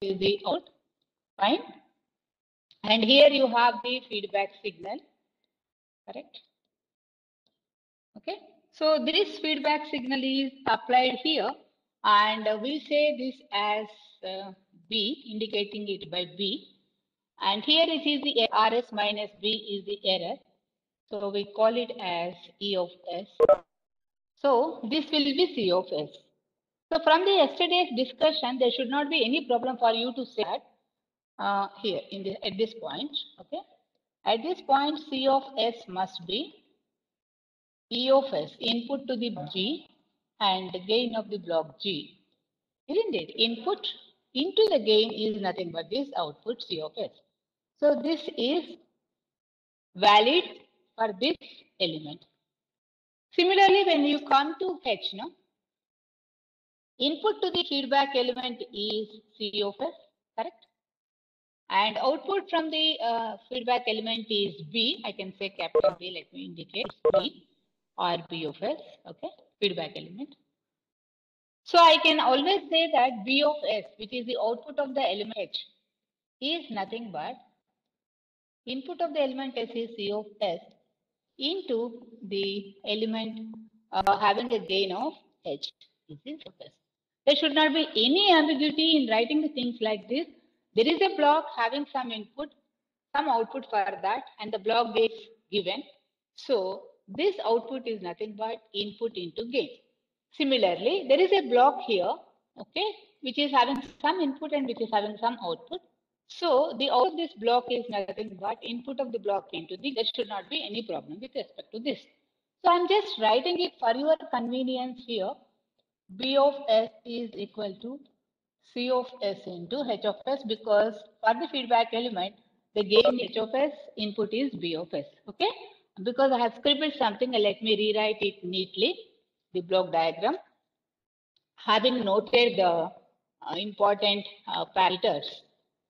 is the output. Fine. And here you have the feedback signal. Correct. Okay. So this feedback signal is applied here, and we say this as B, indicating it by B. And here it is the RS minus B is the error. So we call it as E of S. So this will be C of S. So from the yesterday's discussion, there should not be any problem for you to say that here at this point. Okay. At this point, C of S must be E of S, input to the G and the gain of the block G. Isn't it? Input into the gain is nothing but this output C of S. So this is valid for this element. Similarly, when you come to H, no? Input to the feedback element is C of S, correct? And output from the feedback element is B. I can say capital B, let me indicate B or B of S, okay? Feedback element. So I can always say that B of S, which is the output of the element H, is nothing but input of the element S is C of S into the element having a gain of H. This is C of S. There should not be any ambiguity in writing the things like this. There is a block having some input, some output for that, and the block gets given. So this output is nothing but input into gain. Similarly, there is a block here, okay, which is having some input and which is having some output. So the output of this block is nothing but input of the block into the, there should not be any problem with respect to this. So I'm just writing it for your convenience here. B of S is equal to C of S into H of S, because for the feedback element, the gain H of S input is B of S. Okay. Because I have scribbled something, let me rewrite it neatly. The block diagram, having noted the important parameters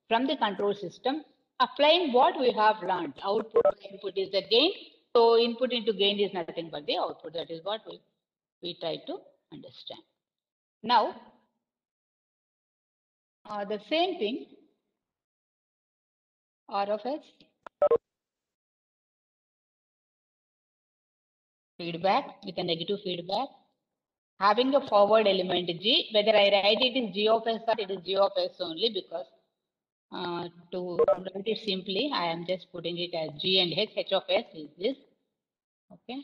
from the control system, applying what we have learned. Output input is the gain. So input into gain is nothing but the output. That is what we try to understand. Now, the same thing, R of S, feedback with a negative feedback, having a forward element G, whether I write it is G of S or it is G of S only, because to write it simply, I am just putting it as G and H. H of S is this. Okay.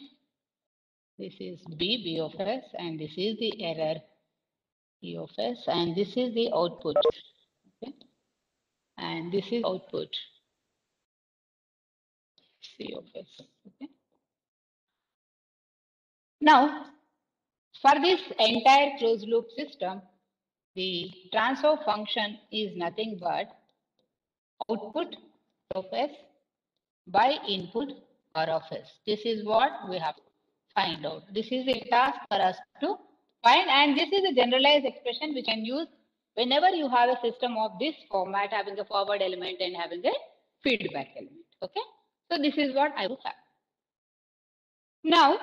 This is B of S, and this is the error E of S, and this is the output. Okay. And this is output C of S. Okay. Now, for this entire closed loop system, the transfer function is nothing but output of S by input R of S. This is what we have to find out. This is a task for us to find, and this is a generalized expression which can use whenever you have a system of this format, having a forward element and having a feedback element. Okay. So this is what I will have. Now,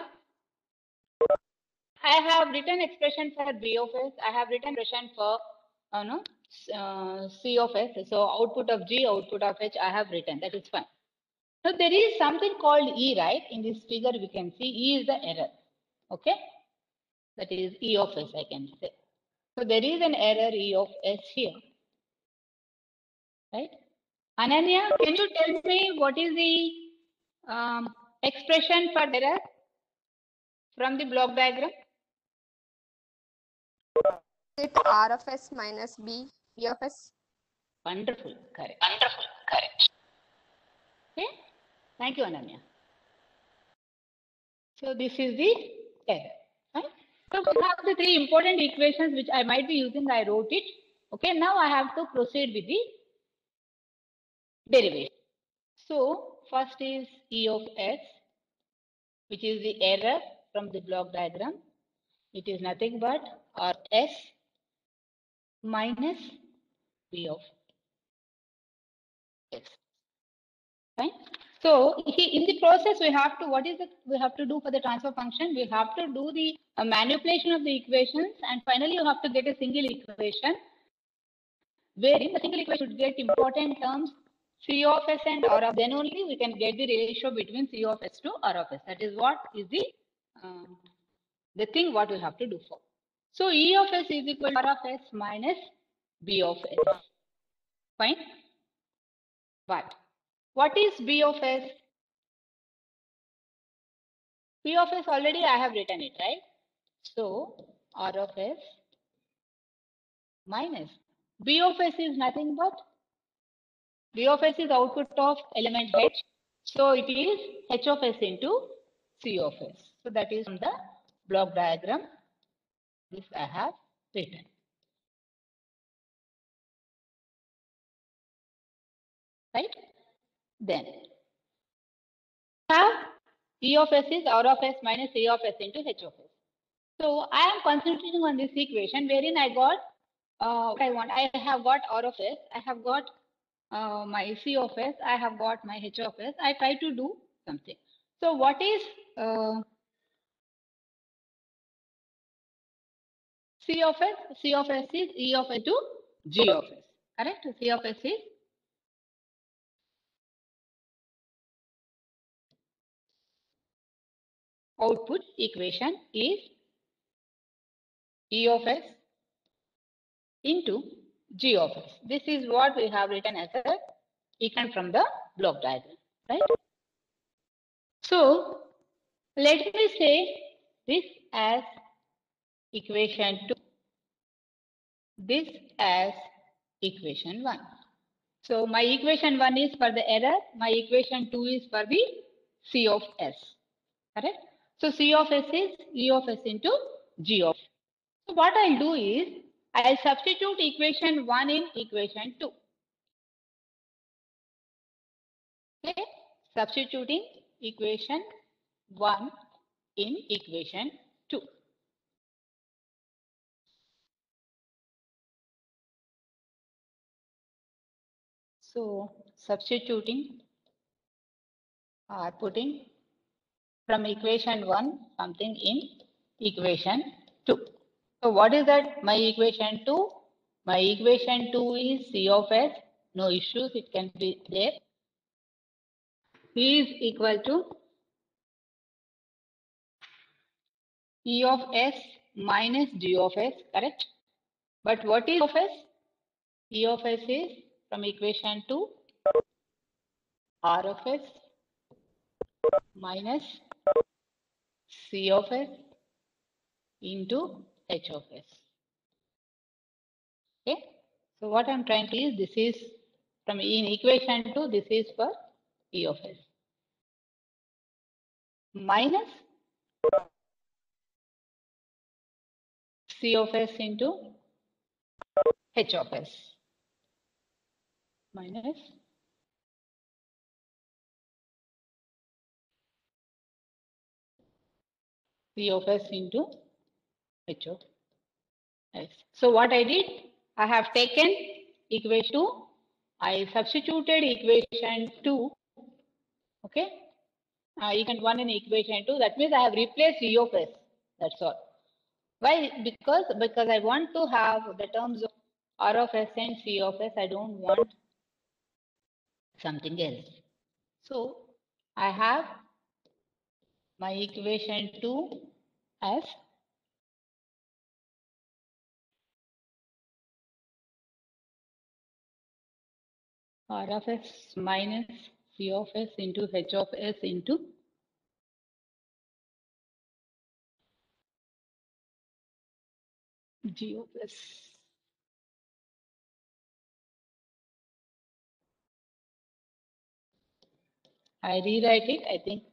I have written expression for B of S. I have written expression for C of S. So output of G, output of H, I have written. That is fine. Now there is something called E, right? In this figure, we can see E is the error. Okay, that is E of S, I can say. So there is an error E of S here, right? Ananya, can you tell me what is the expression for error from the block diagram? It R of S minus B of S. Wonderful, correct. Wonderful, correct. Okay, thank you, Ananya. So this is the error, right? So we have the three important equations which I might be using. I wrote it. Okay, now I have to proceed with the derivation. So first is E of S, which is the error from the block diagram. It is nothing but RS minus B of S. Fine. So in the process, we have to, what is it we have to do for the transfer function? We have to do the manipulation of the equations, and finally you have to get a single equation. wherein the single equation should get important terms C of S and R of, then only we can get the ratio between C of S to R of S. That is what is the thing what we have to do for. So E of S is equal to R of S minus B of S. Fine. But what is B of S? B of S already I have written it, right? So R of S minus B of S is nothing but B of S is output of element H. So it is H of S into C of S. So that is from the block diagram. This I have written. Right? Then have E of S is R of S minus A of S into H of S. So I am concentrating on this equation wherein I got what I want. I have got R of S. I have got my C of S. I have got my H of S. I try to do something. So what is C of S? C of S is E of S to G of S. Correct? C of S is output equation is E of S into G of S. This is what we have written as a equation from the block diagram. Right? So let me say this as equation 2. This as equation 1. So my equation 1 is for the error. My equation 2 is for the C of S. Correct? So C of S is E of S into G of S. So what I'll do is I'll substitute equation 1 in equation 2. Okay? Substituting equation 1 in equation 2. So substituting or putting from equation 1 something in equation 2. So what is that? My equation 2? My equation 2 is C of S. No issues, it can be there. E is equal to E of S minus G of S, correct? But what is E of S? E of S is from equation 2 R of S minus C of S into H of S. Okay. So what I'm trying to is this is from in equation 2, this is for E of S minus C of S into H of S minus C of S into H of S. So what I did, I have taken equation 2, I substituted equation 2, okay, equation 1 in equation 2, that means I have replaced E of S, that's all. Why? Because I want to have the terms of R of S and C of S, I don't want something else. So I have my equation 2 as R of S minus C of S into H of S into G of S. I rewrite it, I think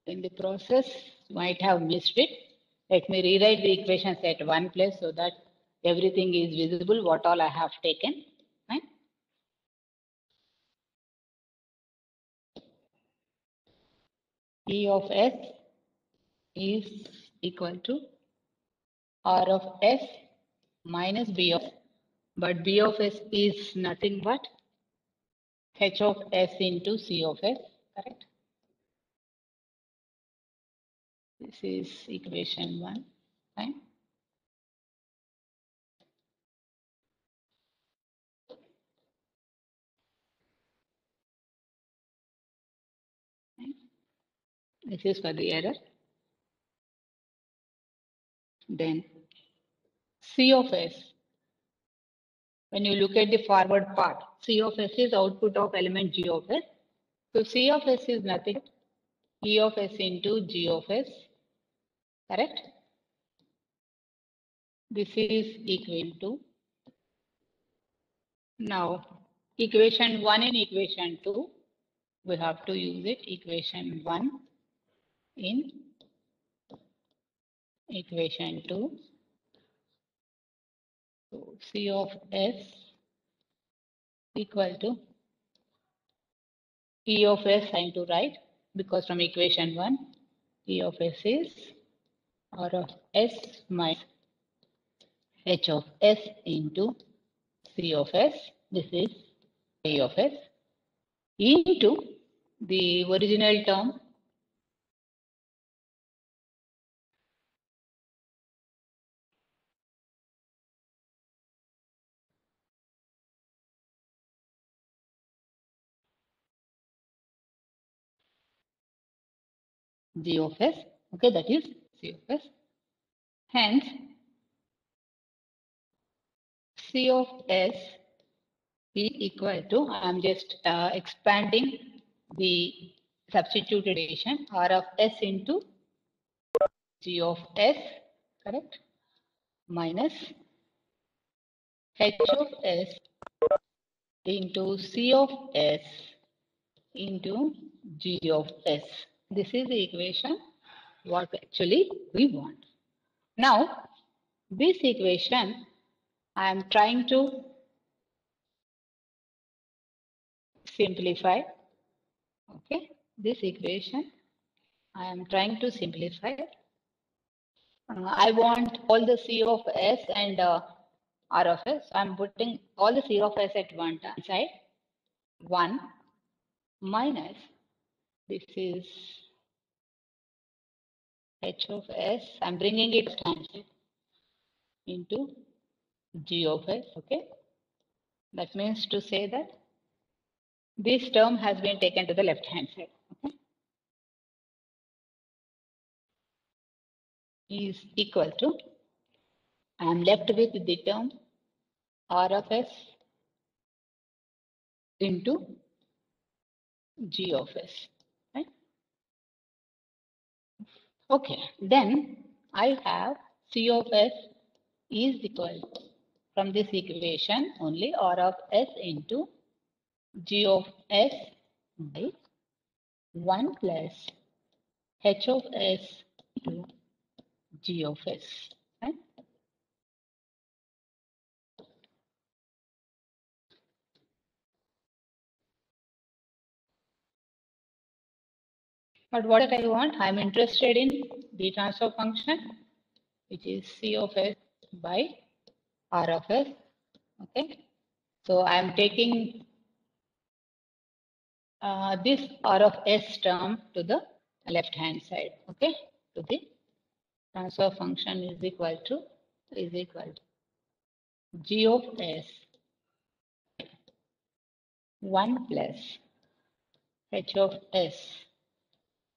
in the process might have missed it. Let me rewrite the equations at one place so that everything is visible, what all I have taken. Right? E of S is equal to R of S minus B of S. But B of S is nothing but H of S into C of S, correct? This is equation 1, right? This is for the error. Then C of S. When you look at the forward part, C of S is output of element G of S. So C of S is nothing but E of S into G of S. Correct? This is equation 2. Now, equation 1 and equation 2, we have to use it. Equation 1 in equation 2. So C of S equal to E of S, I'm to write, because from equation 1, E of S is R of S minus H of S into C of S. This is E of S into the original term G of S. Okay, that is C of S. Hence, C of S is equal to, I am just expanding the substituted equation, R of S into G of S, correct, minus H of S into C of S into G of S. This is the equation what actually we want. Now, this equation I am trying to simplify. Okay, this equation I am trying to simplify. I want all the C of S and R of S. I am putting all the C of S at one side. 1 minus, this is H of S. I am bringing it into G of S. Okay. That means to say that this term has been taken to the left hand side. Okay. Is equal to, I am left with the term R of S into G of S. Right? Okay. Then I have C of S is equal to, from this equation only, R of S into G of S by 1 plus H of S into G of S. Right? But what I want, I'm interested in the transfer function, which is C of S by R of S. Okay. So I'm taking this R of S term to the left hand side. Okay. To the transfer function is equal to G of S 1 plus H of S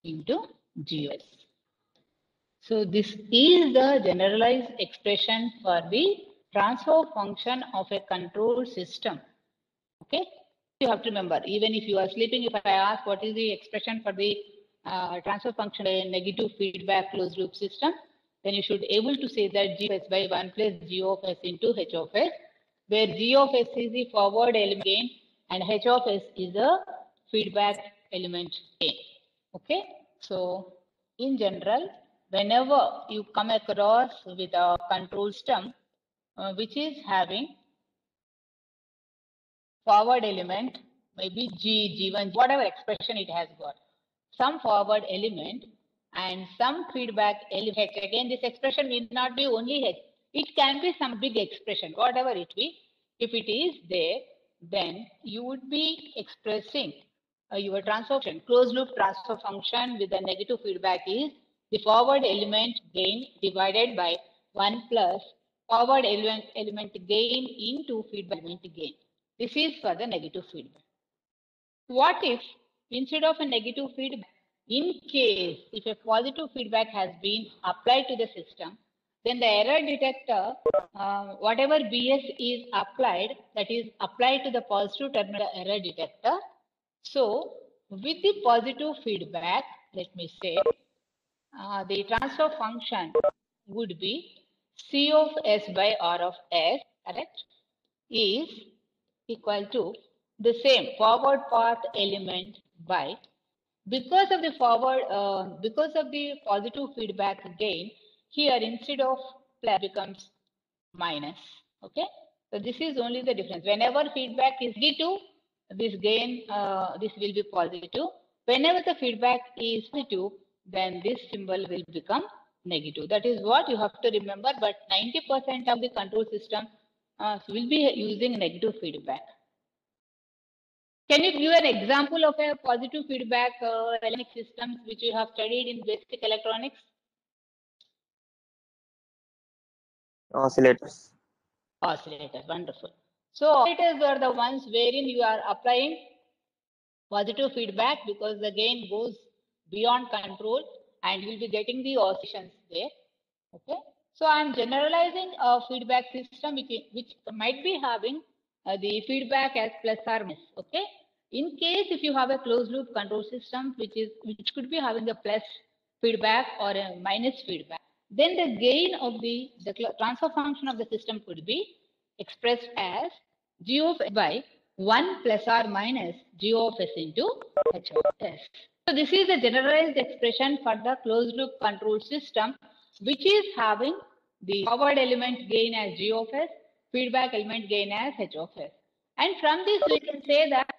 into G of S. So this is the generalized expression for the transfer function of a control system. Okay, you have to remember, even if you are sleeping, if I ask what is the expression for the transfer function in a negative feedback closed loop system, then you should able to say that G of S by 1 plus G of S into H of S, where G of S is the forward element gain and H of S is the feedback element gain. Okay, so in general, whenever you come across with a control system which is having forward element, maybe G, G1, whatever expression it has got, some forward element and some feedback element. Again, this expression need not be only H. It can be some big expression, whatever it be. If it is there, then you would be expressing your transfer function. Closed loop transfer function with the negative feedback is the forward element gain divided by 1 plus forward element gain into feedback element gain. This is for the negative feedback. What if instead of a negative feedback, in case if a positive feedback has been applied to the system, then the error detector, whatever BS is applied, that is applied to the positive terminal error detector. So with the positive feedback, let me say, the transfer function would be C of S by R of S, correct, is equal to the same forward path element by, because of the positive feedback gain, here instead of plus becomes minus. Okay, so this is only the difference. Whenever feedback is negative, this gain, this will be positive. Whenever the feedback is positive, then this symbol will become negative. That is what you have to remember. But 90% of the control system will be using negative feedback. Can you give an example of a positive feedback electronic systems which you have studied in basic electronics? Oscillators. Oscillators, wonderful. So oscillators are the ones wherein you are applying positive feedback because the gain goes beyond control and you will be getting the oscillations there. Okay. So I am generalizing a feedback system which might be having the feedback as plus or minus. Okay. In case if you have a closed loop control system which could be having a plus feedback or a minus feedback, then the gain of the transfer function of the system could be expressed as G of S by 1 plus or minus G of S into H of S. So this is a generalized expression for the closed loop control system which is having the forward element gain as G of S, feedback element gain as H of S. And from this we can say that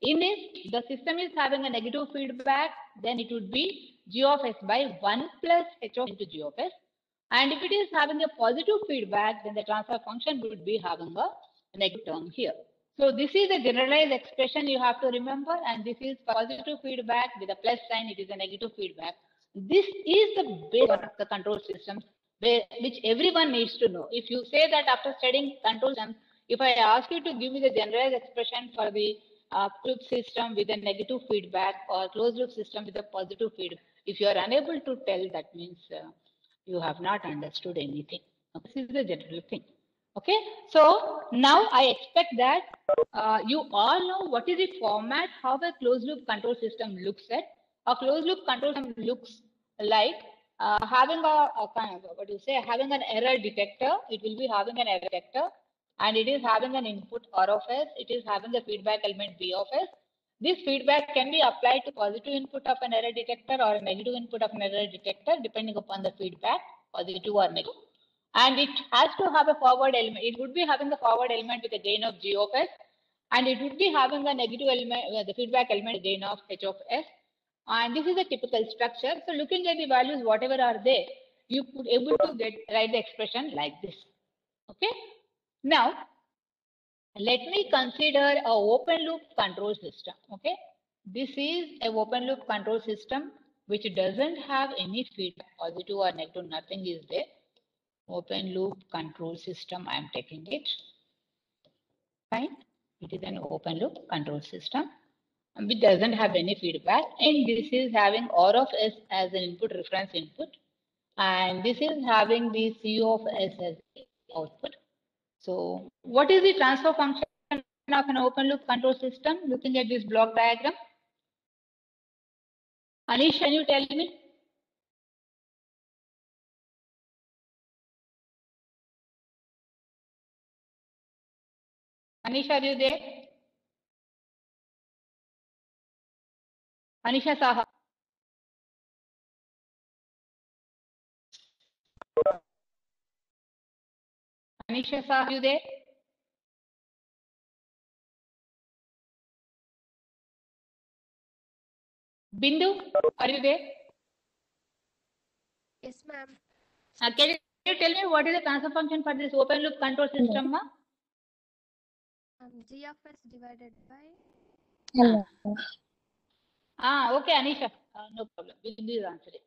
in this the system is having a negative feedback, then it would be G of S by 1 plus H of into G of S. And if it is having a positive feedback, then the transfer function would be having a negative term here. So this is a generalized expression you have to remember, and this is positive feedback with a plus sign, it is a negative feedback. This is the base of the control systems which everyone needs to know. If you say that after studying control systems, if I ask you to give me the generalized expression for the loop system with a negative feedback or closed loop system with a positive feedback, if you are unable to tell, that means you have not understood anything. This is the general thing. Okay, so now I expect that you all know what is the format, how a closed loop control system looks at. A closed loop control system looks like having a kind of, what do you say, having an error detector. It will be having an error detector, and it is having an input R of S. It is having a feedback element B of S. This feedback can be applied to positive input of an error detector or a negative input of an error detector, depending upon the feedback, positive or negative. And it has to have a forward element. It would be having the forward element with a gain of G of S, and it would be having a negative element, the feedback element gain of H of S. And this is a typical structure. So looking at the values, whatever are there, you could able to write the expression like this. Okay. Now, let me consider a open loop control system. Okay. This is a open loop control system which doesn't have any feedback, positive or negative, nothing is there. Open loop control system, I am taking it. Fine. It is an open loop control system which doesn't have any feedback, and this is having R of S as an input, reference input, and this is having the C of S as the output. So what is the transfer function of an open loop control system? Looking at this block diagram, Anish, can you tell me? Anish, are you there? Anisha Saha. Anisha Saha, are you there? Bindu, are you there? Yes, ma'am. Can you tell me what is the transfer function for this open loop control system, ma? G of S divided by. Hello. Okay, Anisha. No problem. Bindu is answering.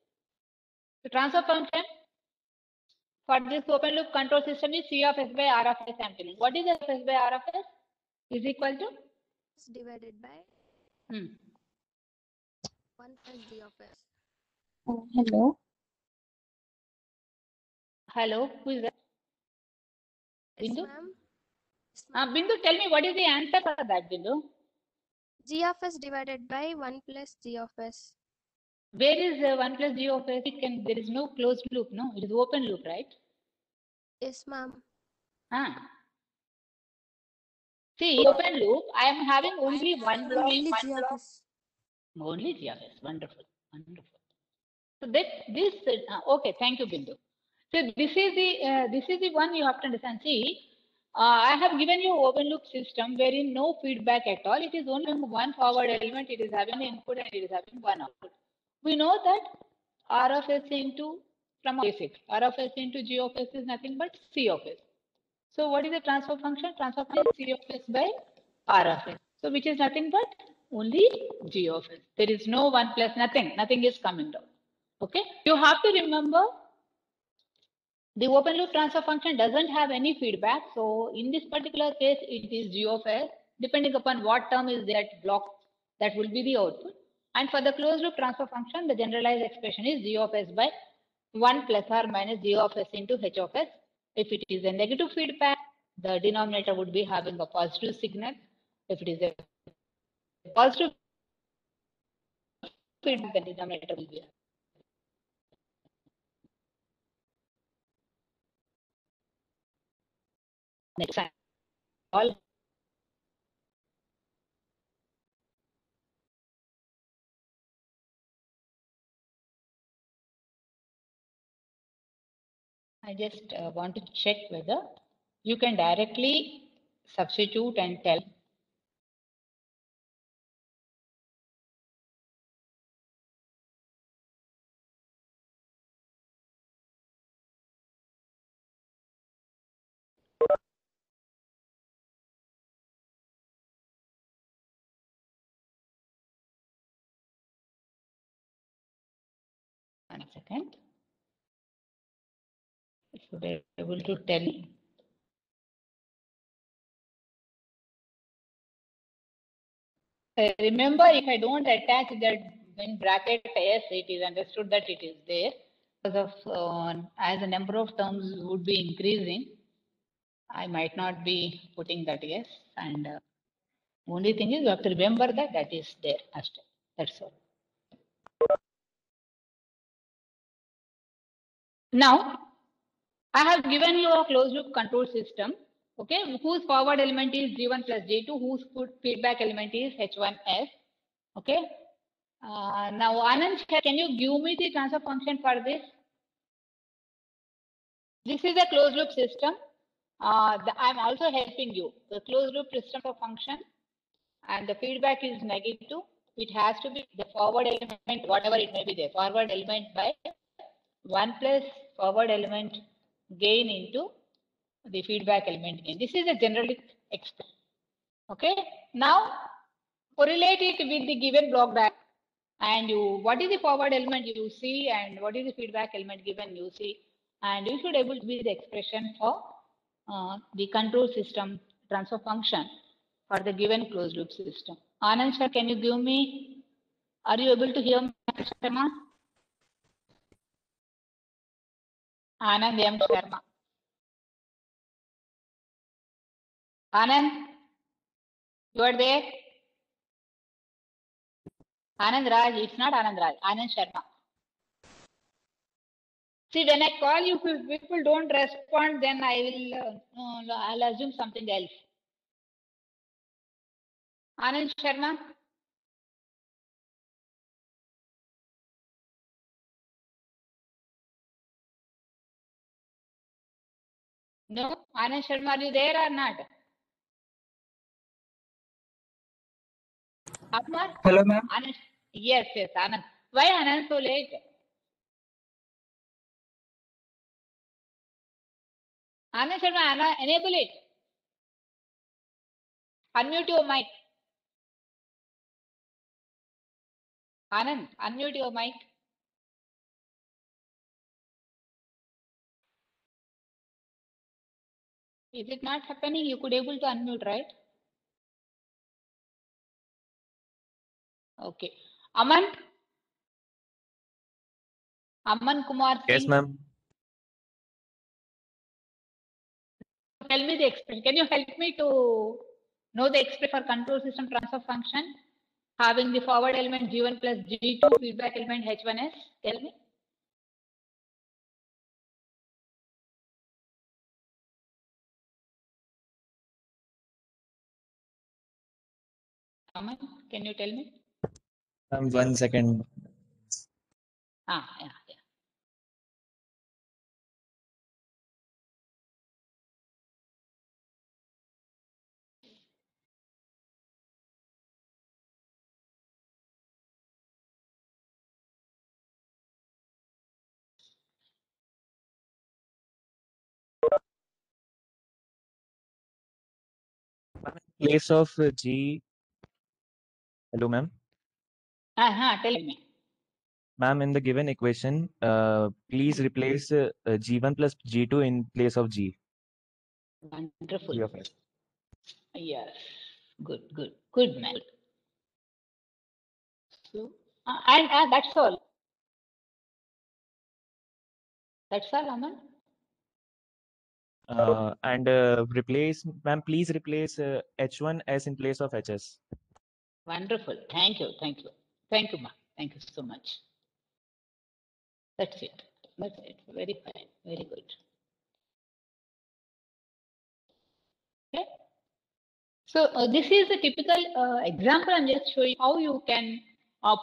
The transfer function for this open loop control system is C of S by R of S. I am telling. What is S by R of S? Is equal to? Divided by. Hmm. 1 plus g of s. Hello. Hello, who is that? Yes, Bindu? ma'am. Yes, ma'am. Bindu, tell me what is the answer for that, Bindu? G of s divided by 1 plus g of s. Where is 1 plus g of s? There is no closed loop, no? It is open loop, right? Yes, ma'am. Ah. See, open loop, I am having only one block. Only g of s. Only g of s. Wonderful. Wonderful. So okay, thank you, Bindu. So this is the one you have to understand. See, I have given you open loop system wherein no feedback at all. It is only one forward element. It is having input and it is having one output. We know that R of s into from basics. R of s into g of s is nothing but c of s. So what is the transfer function? Transfer function is c of s by R of s. So which is nothing but only g of s. There is no 1 plus nothing. Nothing is coming down. Okay. You have to remember the open loop transfer function doesn't have any feedback. So in this particular case, it is g of s. Depending upon what term is that block, that will be the output. And for the closed loop transfer function, the generalized expression is g of s by 1 plus or minus g of s into h of s. If it is a negative feedback, the denominator would be having a positive signal. If it is a positive feedback, the denominator will be next time. All I just want to check whether you can directly substitute and tell. One second. Should I be able to tell? Remember, if I don't attach that in bracket S, it is understood that it is there. Because of as the number of terms would be increasing, I might not be putting that yes. And only thing is you have to remember that that is there. That's all. Now, I have given you a closed loop control system, okay, whose forward element is G1 plus G2, whose feedback element is H1S, okay. Now, Anand, can you give me the transfer function for this? This is a closed loop system. I'm also helping you. The closed loop system of function and the feedback is negative. It has to be the forward element, whatever it may be there, forward element by 1 plus forward element gain into the feedback element gain. This is a generally expression. Okay. Now correlate it with the given block diagram and what is the forward element you see and what is the feedback element given you see, and you should able to be the expression for the control system transfer function for the given closed loop system. Anand sir, can you give me? Are you able to hear me, Sharma? Anand M. Sharma. Anand, you are there? Anand Raj, it's not Anand Raj, Anand Sharma. See, when I call you, if people don't respond, then I'll assume something else. Anand Sharma? No, Anand Sharma, are you there or not? Amar? Hello, ma'am. Anand, yes, Anand. Why Anand so late? Anand Sharma, enable it. Unmute your mic. Anand, unmute your mic. Is it not happening? You could able to unmute, right? Okay. Aman? Aman Kumar Yes, Singh? ma'am. Tell me the expression. Can you help me to know the expression for control system transfer function having the forward element G1 plus G2, feedback element H1S? Tell me. Aman, can you tell me? 1 second. Yeah. Place of G. Hello, ma'am. Tell me. Ma'am, in the given equation, please replace G1 plus G2 in place of G. Wonderful. G of S. Yes. Good, man. So, and that's all. That's all, Aman. And replace, ma'am, please replace H1S in place of HS. Wonderful. Thank you, ma'am. Thank you so much. That's it. Very fine. Very good. Okay. So this is a typical example. I'm just showing how you can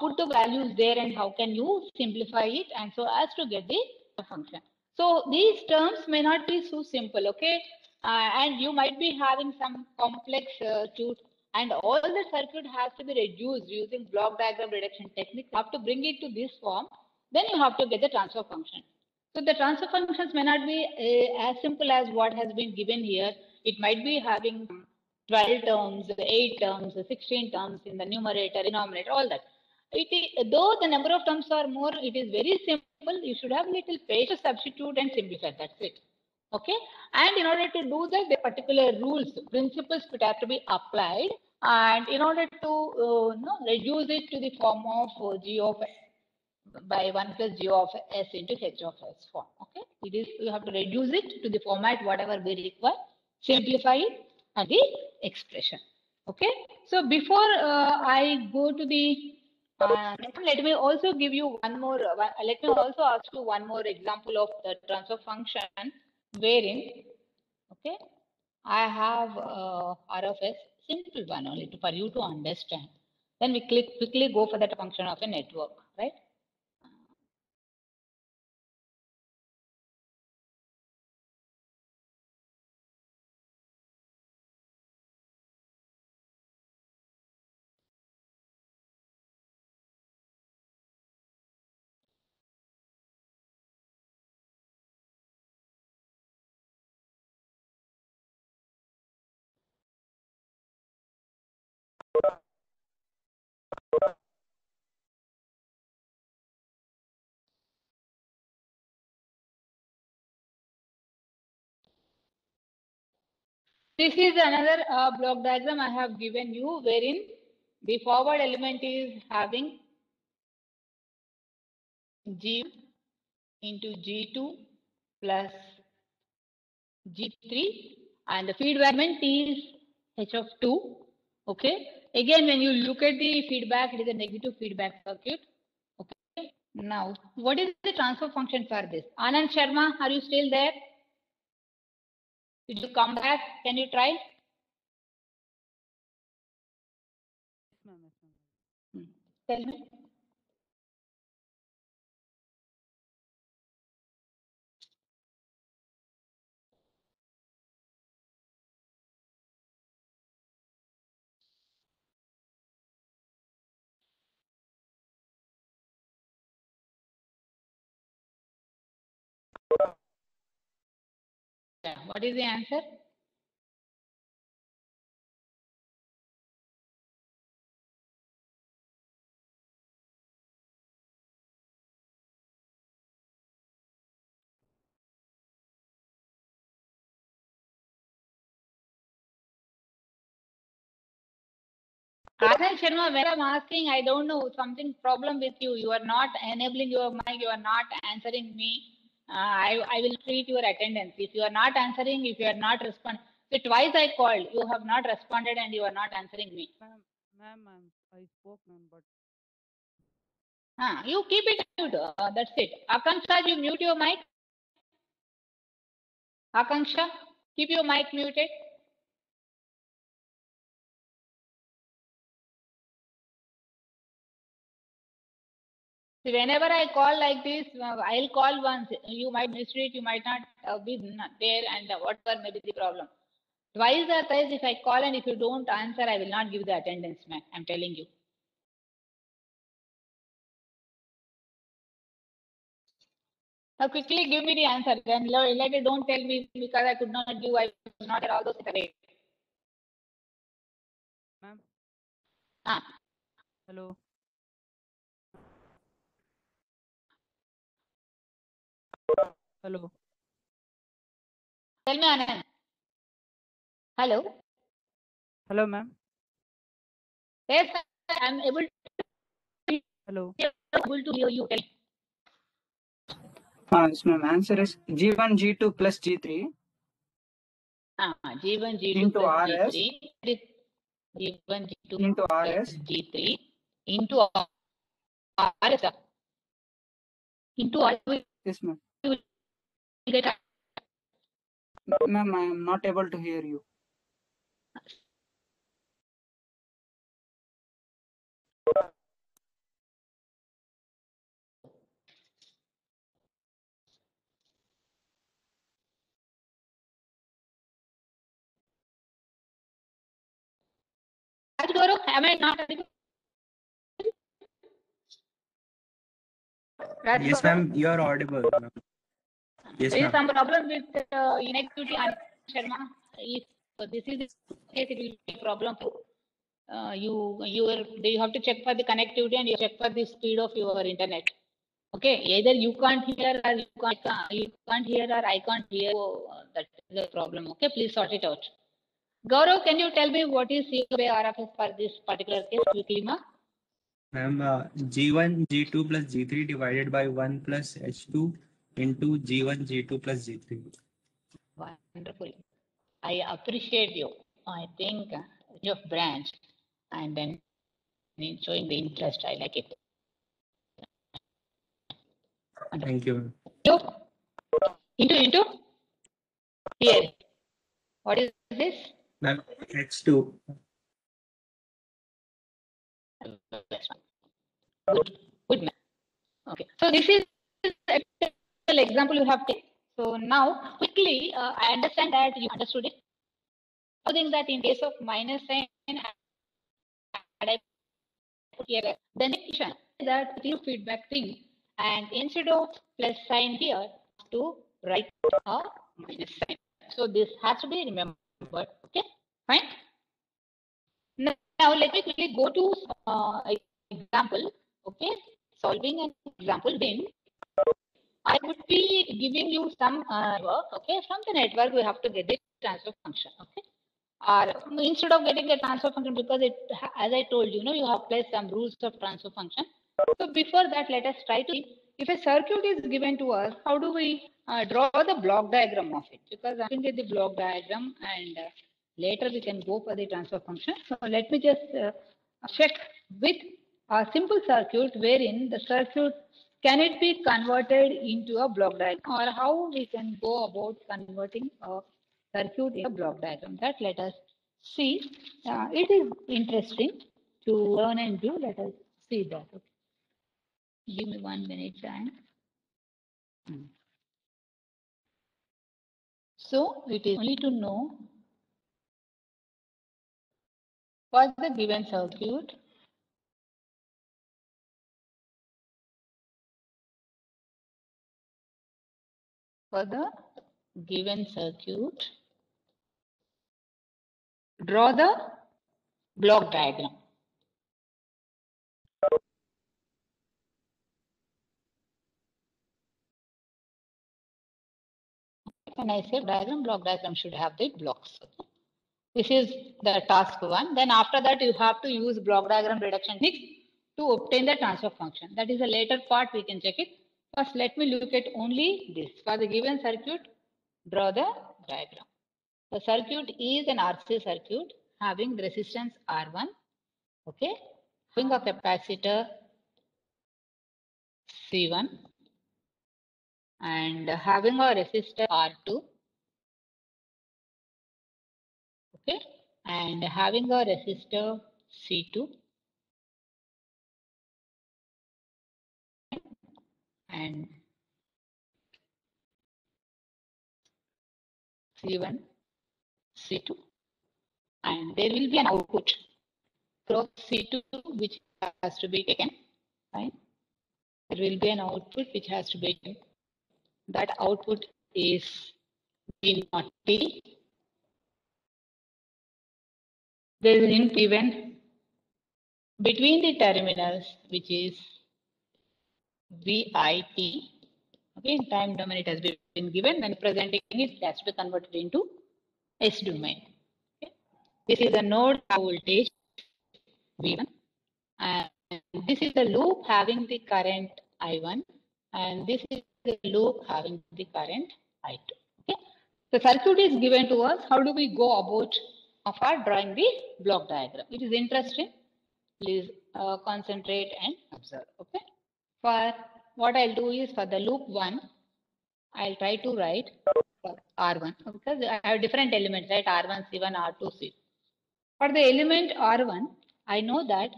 put the values there and how can you simplify it and so as to get the function. So these terms may not be so simple, okay? And you might be having some complex circuit and all the circuit has to be reduced using block diagram reduction technique. You have to bring it to this form. Then you have to get the transfer function. So the transfer functions may not be as simple as what has been given here. It might be having 12 terms, 8 terms, 16 terms in the numerator, denominator, all that. Though the number of terms are more, it is very simple. You should have little patience to substitute and simplify. That's it. Okay. And in order to do that, the particular rules, principles which have to be applied. And in order to reduce it to the form of G of by 1 plus G of S into H of S form. Okay. It is, you have to reduce it to the format, whatever we require, simplify it and the expression. Okay. So before I go to the let me also give you one more, let me also ask you one more example of the transfer function wherein, okay, I have R of S, simple one only for you to understand. Then we quickly go for that function of a network, right? This is another block diagram I have given you wherein the forward element is having G into G2 plus G3 and the feedback element is H of 2. Okay. Again, when you look at the feedback, it is a negative feedback circuit. Okay. Now, what is the transfer function for this? Anand Sharma, are you still there? Did you come back? Can you try? Tell me. What is the answer? Anand Sharma, when I'm asking, I don't know, something problem with you. You are not enabling your mic, you are not answering me. I will treat your attendance. If you are not answering, if you are not responding. So twice I called, you have not responded and you are not answering me. Ma'am, I spoke, ma'am, but You keep it mute. That's it. Akanksha, you mute your mic. Akanksha, keep your mic muted. See, whenever I call like this, I'll call once. You might miss it, you might not be there, and whatever may be the problem. Twice or thrice, if I call and if you don't answer, I will not give the attendance, ma'am. I'm telling you. Now, quickly give me the answer. Then later, don't tell me because I could not give. I was not there. All those things. ma'am, Ah, hello. Hello. tell me, Anand. Hello. Hello, ma'am. Yes, I'm able Hello. to hear you. Tell me. Yes, ma'am. Answer is G1, G2 plus G3 G1, G2 into plus RS G3. G1, G2 into plus RS G3 into RS. Into what we Yes, ma'am. will get. Ma'am, I am not able to hear you. Gaurav, am I not audible? Yes, ma'am, you are audible. Ma'am. Yes, There is ma'am. some problem with inactivity, Anand Sharma. If this is the case, it will be a problem. You have to check for the connectivity and you check for the speed of your internet. Okay, either you can't hear or you can't hear or I can't hear. That is the problem. Okay, please sort it out. Gaurav, can you tell me what is COA RFS for this particular case quickly, ma? Ma'am, G1, G2 plus G3 divided by 1 plus H2 into G1, G2 plus G3. Wonderful. I appreciate you. I think your branch and then showing the interest. I like it. Thank you, ma'am. Into here. What is this? Ma'am, H2. Good man. Okay. So this is a typical example you have taken. So now quickly, I understand that you understood it. I think that in case of minus sign, had I put here the next question that is feedback thing, and instead of plus sign here, to write a minus sign. So this has to be remembered. Okay, fine. Now let me quickly go to example. Okay, solving an example. Then I would be giving you some work. Okay, from the network we have to get the transfer function. Okay, or instead of getting a transfer function, because it, as I told you, you have placed some rules of transfer function. So before that, let us try to see if a circuit is given to us, how do we draw the block diagram of it? Because I can get the block diagram and later we can go for the transfer function. So let me just check with a simple circuit wherein the circuit can it be converted into a block diagram, or how we can go about converting a circuit in a block diagram. That let us see. It is interesting to learn and do. Let us see that. Okay. Give me 1 minute time. So it is only to know what the given circuit. For the given circuit, draw the block diagram. When I say diagram, block diagram should have the blocks. This is the task 1. Then after that, you have to use block diagram reduction technique to obtain the transfer function. That is a later part, we can check it. First, let me look at only this. For the given circuit, draw the diagram. The circuit is an RC circuit having resistance R1, okay, having a capacitor C1 and having a resistor R2, okay, and having a resistor C2 and C1, C2, and there will be an output from C2 which has to be taken, right? There will be an output which has to be taken. That output is V0 T. There is an input given between the terminals, which is VIT. Okay, in time domain it has been given. When presenting it has to be converted into S domain. Okay. This is the node voltage V1, and this is the loop having the current I1, and this is the loop having the current I2. Okay. The circuit is given to us. How do we go about for drawing the block diagram? It is interesting. Please concentrate and observe. Okay. For what I'll do is for the loop 1, I'll try to write for R1 because I have different elements, right? R1, C1, R2, C2. For the element R1, I know that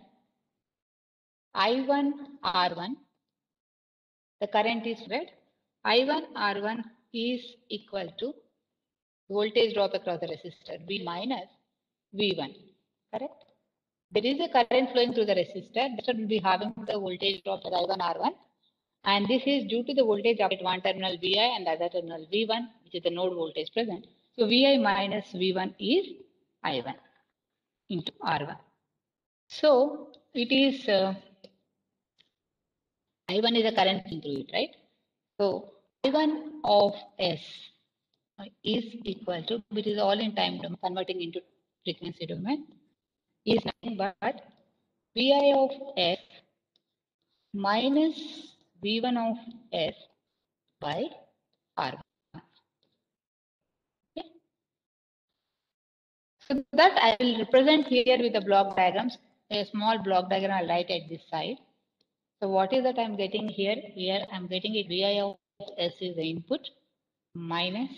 I1, R1, the current is read. I1, R1 is equal to voltage drop across the resistor, V minus V1, correct? There is a current flowing through the resistor, that should be having the voltage drop at I1, R1. And this is due to the voltage drop at one terminal Vi and the other terminal V1, which is the node voltage present. So Vi minus V1 is I1 into R1. So it is I1 is a current through it, right? So I1 of S is equal to, which is all in time domain, converting into frequency domain, is nothing but Vi of S minus V1 of S by R1. Okay. So that I will represent here with the block diagrams. A small block diagram I'll write at this side. So what is that I'm getting here? Here I'm getting a Vi of S is the input minus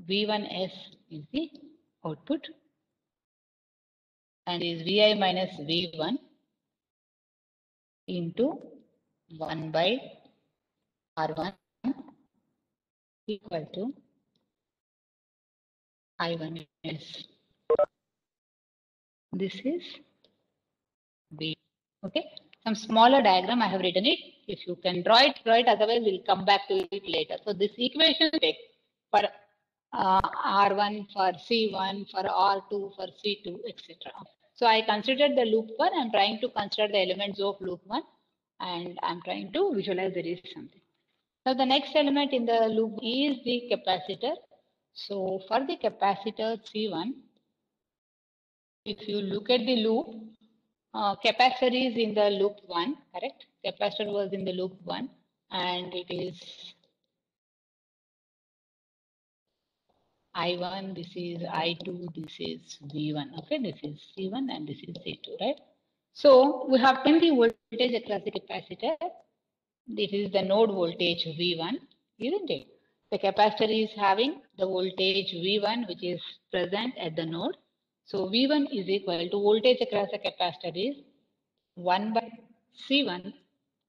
V1S is the output, and is Vi minus V1 into 1 by R1 equal to I1S. This is V. Okay. Some smaller diagram I have written it. If you can draw it, otherwise we'll come back to it later. So this equation take for R1, for C1, for R2, for C2, etc. So I considered the loop 1. I'm trying to consider the elements of loop 1 and I'm trying to visualize there is something. So the next element in the loop is the capacitor. So for the capacitor C1, if you look at the loop, capacitor is in the loop 1, correct? Capacitor was in the loop 1 and it is I1, this is I2, this is V1, okay? This is C1 and this is C2, right? So we have taken the voltage across the capacitor. This is the node voltage V1, isn't it? The capacitor is having the voltage V1 which is present at the node. So V1 is equal to voltage across the capacitor is 1 by C1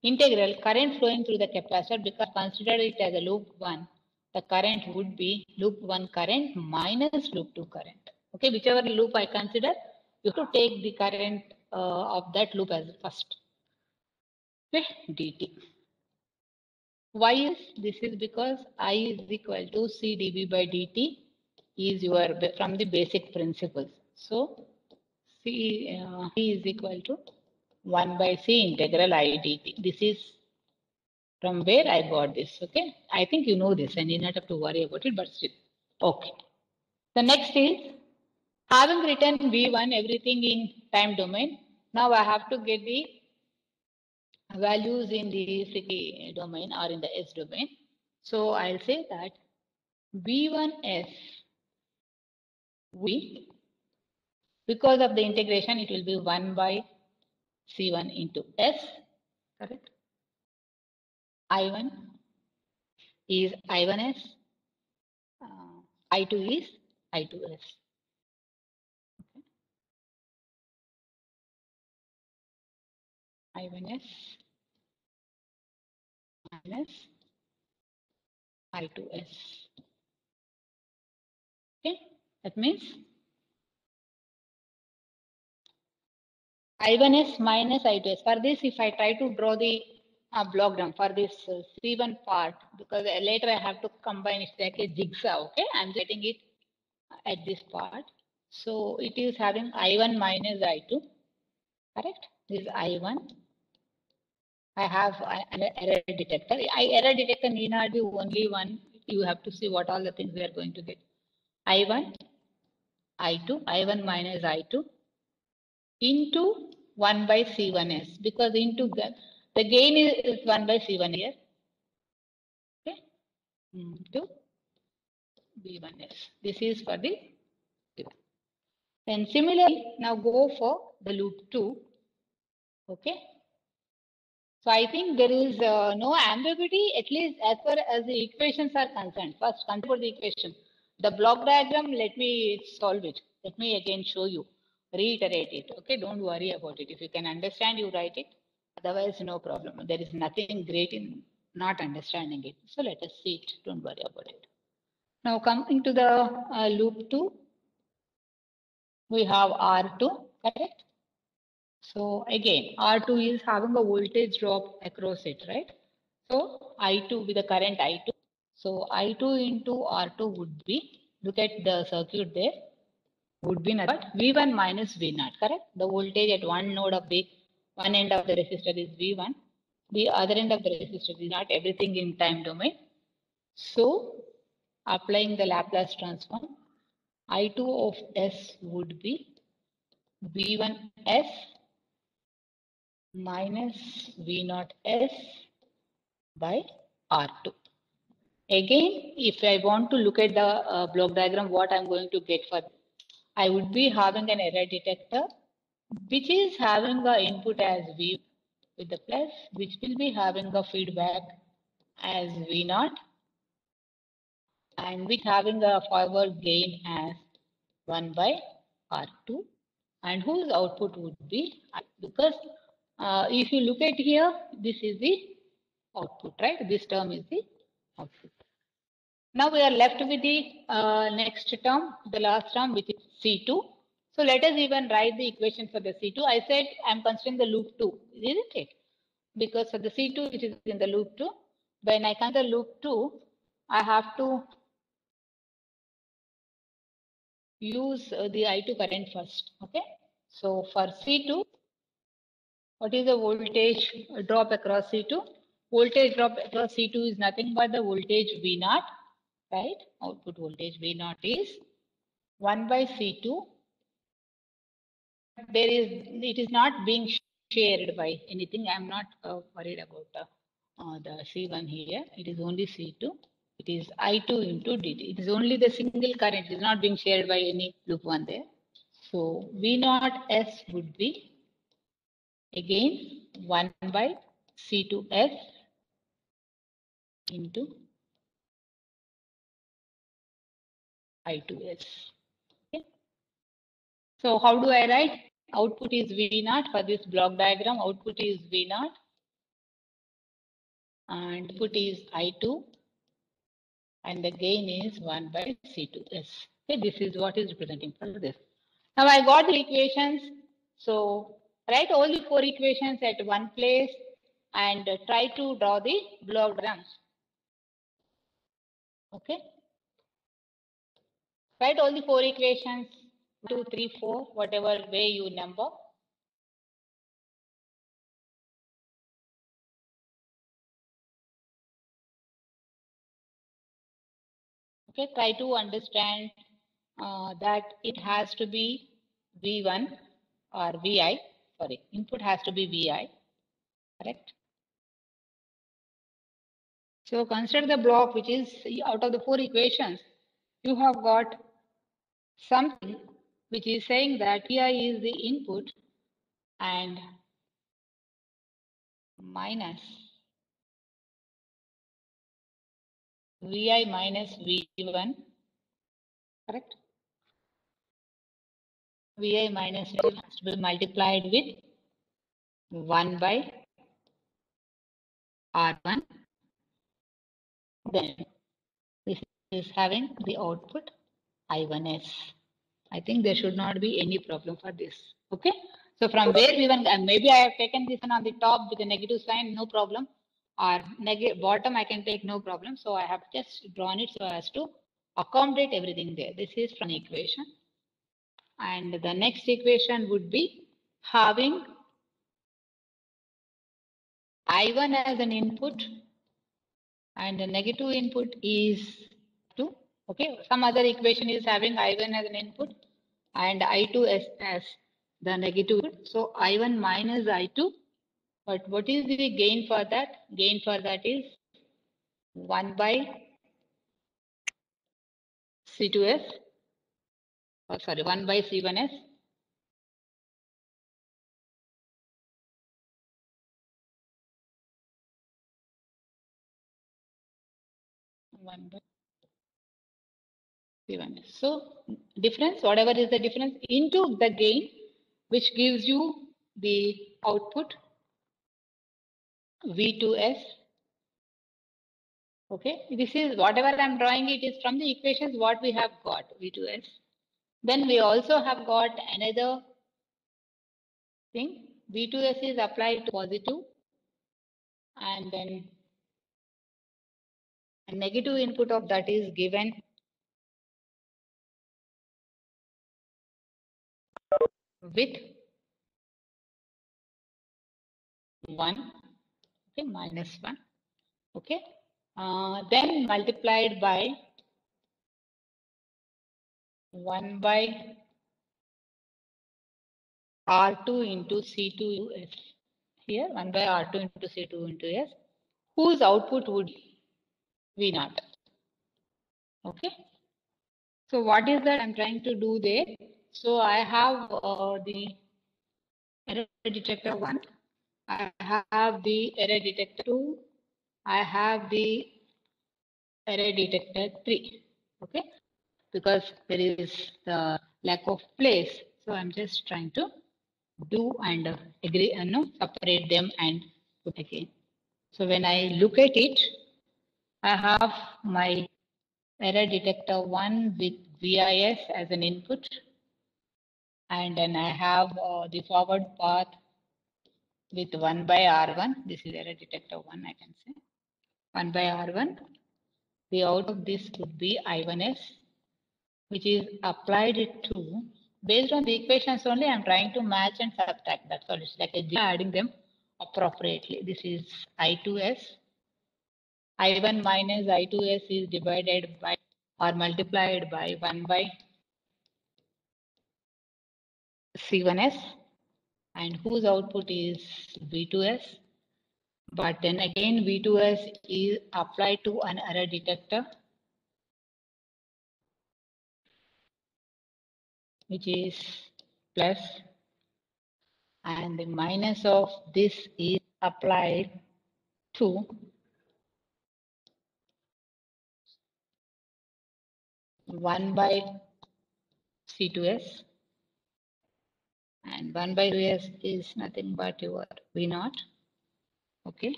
integral current flowing through the capacitor, because consider it as a loop 1. The current would be loop 1 current minus loop 2 current. Okay, whichever loop I consider, you have to take the current of that loop as first. Okay, dt. Why is this? Is because I is equal to C dV by dt is your from the basic principles. So C is equal to 1 by C integral I dt. This is From where I got this, okay? I think you know this and you not have to worry about it, but still. Okay. The next is, having written V1, everything in time domain, now I have to get the values in the city domain or in the S domain. So I'll say that V1S V, because of the integration, it will be 1 by C1 into S, correct? I1 is I1S, I2 is I2S. I1S minus I2S. Okay, that means I1S minus I2S. For this, if I try to draw the block diagram for this C1 part, because later I have to combine it like a jigsaw, okay? I'm getting it at this part. So it is having I1 minus I2, correct? This is I1. I have an error detector. Error detector need not be only one. You have to see what all the things we are going to get. I1, I2, I1 minus I2 into 1 by C1S, because into the gain is 1 by C1 here. Okay, into B1S. This is for the C1. Then similarly, now go for the loop 2. Okay. So I think there is no ambiguity, at least as far as the equations are concerned. First, consider the equation. The block diagram, let me solve it. Let me again show you, reiterate it. Okay, don't worry about it. If you can understand, you write it. Otherwise, no problem. There is nothing great in not understanding it. So let us see it. Don't worry about it. Now coming to the loop 2, we have R2, correct? So again, R2 is having a voltage drop across it, right? So I2 with the current I2. So I2 into R2 would be, look at the circuit there, would be nothing but V1 minus V0, correct? The voltage at one node of the one end of the resistor is V1. The other end of the resistor is not, everything in time domain. So applying the Laplace transform, I2 of S would be V1S minus V0S by R2. Again, if I want to look at the block diagram, what I'm going to get for, I would be having an error detector, which is having the input as V with the plus, which will be having a feedback as V0, and which having a forward gain as 1 by R2, and whose output would be, because if you look at here, this is the output, right? This term is the output. Now we are left with the next term, the last term, which is C2. So let us even write the equation for the C2. I said I'm considering the loop 2, isn't it? Because for the C2, which is in the loop 2, when I consider loop 2, I have to use the I2 current first. Okay. So for C2, what is the voltage drop across C2? Voltage drop across C2 is nothing but the voltage V0, right? Output voltage V0 is 1 by C2. It is not being shared by anything. I'm not worried about the C1 here. It is only C2. It is I2 into dt. It is only the single current. It is not being shared by any loop 1 there. So V0S would be again 1 by C2S into I2S. Okay. So how do I write? Output is V0 for this block diagram. Output is V0 and input is I2 and the gain is 1 by C2S. Okay, this is what is representing for this. Now I got the equations. So write all the 4 equations at one place and try to draw the block diagrams. Okay. Write all the 4 equations, 2, 3, 4, whatever way you number. Okay, try to understand that it has to be V1 or Vi, sorry, input has to be Vi, correct? So consider the block which is out of the 4 equations, you have got something which is saying that Vi is the input and minus Vi minus V1, correct? Vi minus V1 has to be multiplied with 1 by R1. Then this is having the output I1S. I think there should not be any problem for this. Okay. So from where we went, maybe I have taken this one on the top with a negative sign, no problem. Or bottom, I can take no problem. So I have just drawn it so as to accommodate everything there. This is from equation. And the next equation would be having I1 as an input and the negative input is 2. Okay, some other equation is having I1 as an input and I2 as the negative input. So I1 minus I2, but what is the gain for that? Gain for that is 1 by C2S, or sorry, 1 by C1S. One by C1S. So difference, whatever is the difference into the gain, which gives you the output V2S. Okay, this is whatever I'm drawing, it is from the equations what we have got, V2S. Then we also have got another thing, V2S is applied to positive and then a negative input of that is given with 1, okay, minus 1, okay. Then multiplied by 1 by R2 into C2 S. Here 1 by R2 into C2 into S, whose output would be V0. Okay. So what is that I'm trying to do there? So I have the error detector 1, I have the error detector 2, I have the error detector 3. Okay. Because there is the lack of place. So I'm just trying to do and agree and separate them and put again. So when I look at it, I have my error detector 1 with VIS as an input, and then I have the forward path with 1 by R1. This is error detector 1, I can say 1 by R1. The out of this would be I1S, which is applied to, based on the equations only, I'm trying to match and subtract. That's all. It's like adding them appropriately. This is I2S. I1 minus I2S is divided by or multiplied by 1 by C1S, and whose output is V2S. But then again, V2S is applied to an error detector, which is plus, and the minus of this is applied to one by C2S, and 1 by 2S is nothing but your V0. Okay,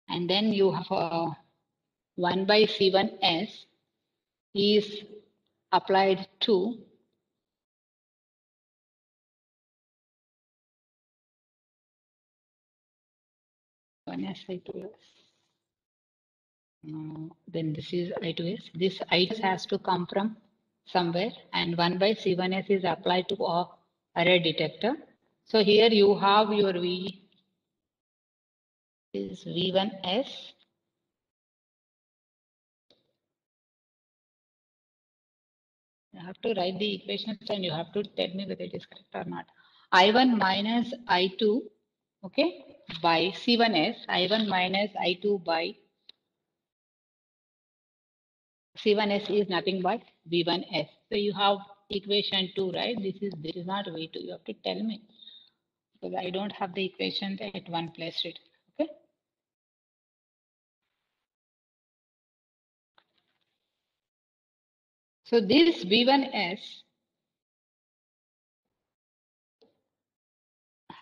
and then you have 1 by C1S is applied to one S I2S. Then this is I2S. This I2S has to come from somewhere, and 1 by C1S is applied to a array detector. So here you have your V is V1S You have to write the equations and you have to tell me whether it is correct or not. I1 minus I2, okay, by C1S, I1 minus I2 by C1S is nothing but V1S. So you have equation 2, right? This is not V2. You have to tell me because I don't have the equation at one place written. Okay. So this V1S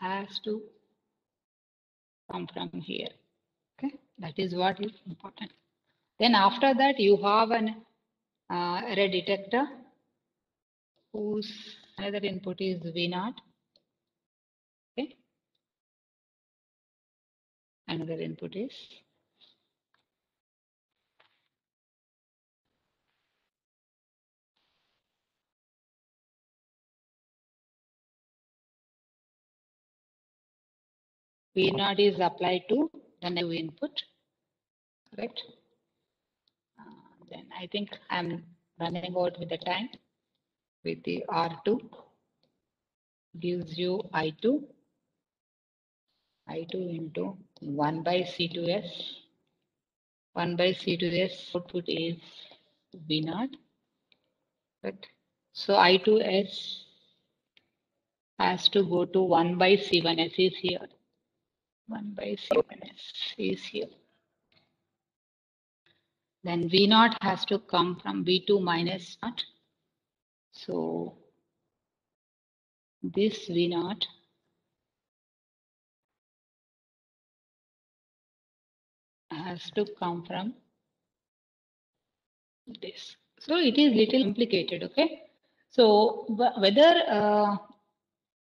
has to come from here. Okay, that is what is important. Then after that, you have an array detector whose another input is V0. Okay, another input is V0 is applied to the new input. Correct. Then I think I'm running out with the time. With the R2 gives you I2 into 1 by C2S. 1 by C2S output is V0. Right. So I2S has to go to 1 by C1S is here. 1 by C1S is here. Then V0 has to come from V2 minus 0. So this V0 has to come from this. So it is little complicated, okay? So whether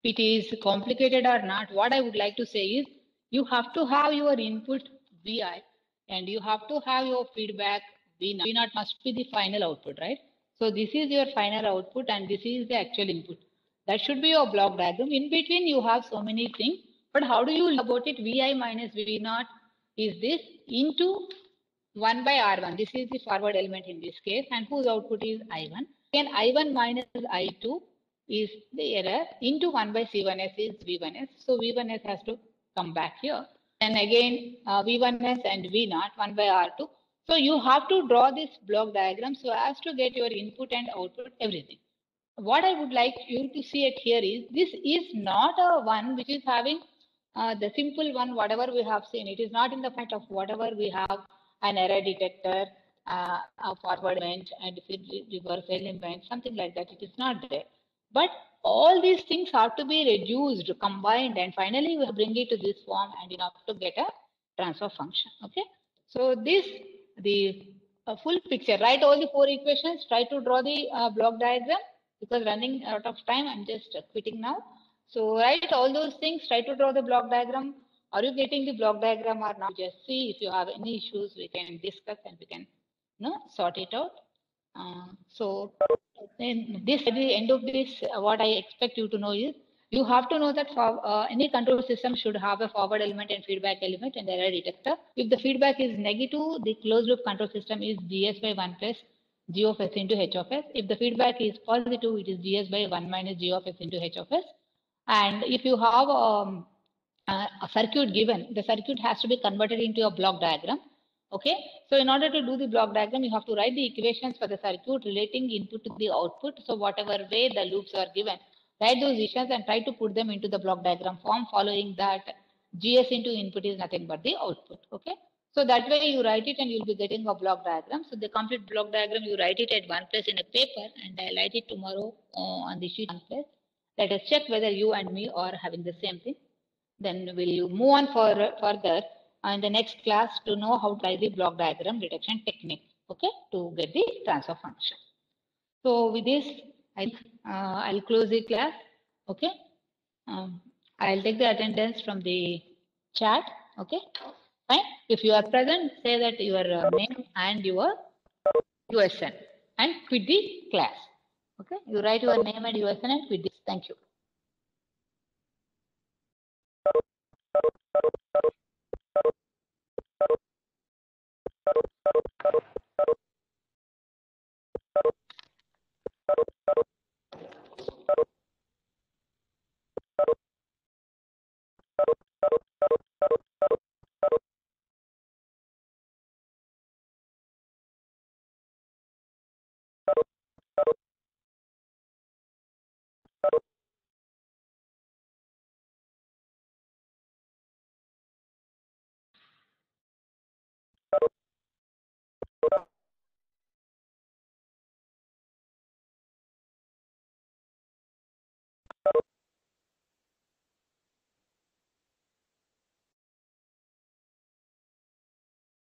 it is complicated or not, what I would like to say is you have to have your input Vi and you have to have your feedback V0. V0 must be the final output, right? So this is your final output and this is the actual input. That should be your block diagram. In between you have so many things, but how do you look about it? Vi minus V0 is this into 1 by R1. This is the forward element in this case and whose output is I1. Again I1 minus I2 is the error into 1 by C1S is V1S. So V1S has to come back here. And again V1S and V0 1 by R2. So you have to draw this block diagram so as to get your input and output everything. What I would like you to see it here is this is not a one which is having the simple one, whatever we have seen. It is not in the fact of whatever we have an error detector, a forward element, and reverse element, something like that. It is not there. But all these things have to be reduced, combined, and finally we bring it to this form and enough to get a transfer function. Okay. So this, the full picture, write all the 4 equations, try to draw the block diagram because running out of time, I'm just quitting now. So write all those things, try to draw the block diagram. Are you getting the block diagram or not? Just see if you have any issues, we can discuss and we can sort it out. So then this at the end of this, what I expect you to know is you have to know that for, any control system should have a forward element and feedback element and error detector. If the feedback is negative, the closed loop control system is GS by 1 plus G of S into H of S. If the feedback is positive, it is GS by 1 minus G of S into H of S. And if you have a circuit given, the circuit has to be converted into a block diagram. Okay, so in order to do the block diagram, you have to write the equations for the circuit relating input to the output. So whatever way the loops are given, write those equations and try to put them into the block diagram form. Following that, GS into input is nothing but the output. Okay, so that way you write it and you'll be getting a block diagram. So the complete block diagram, you write it at one place in a paper and I'll write it tomorrow on the sheet one place. Let us check whether you and me are having the same thing. Then will you move on further in the next class to know how to write the block diagram detection technique, okay, to get the transfer function. So with this, I'll close the class, okay. I'll take the attendance from the chat, okay. Fine. If you are present, say that your name and your USN and quit the class, okay. You write your name and USN and quit this. Thank you. Okay.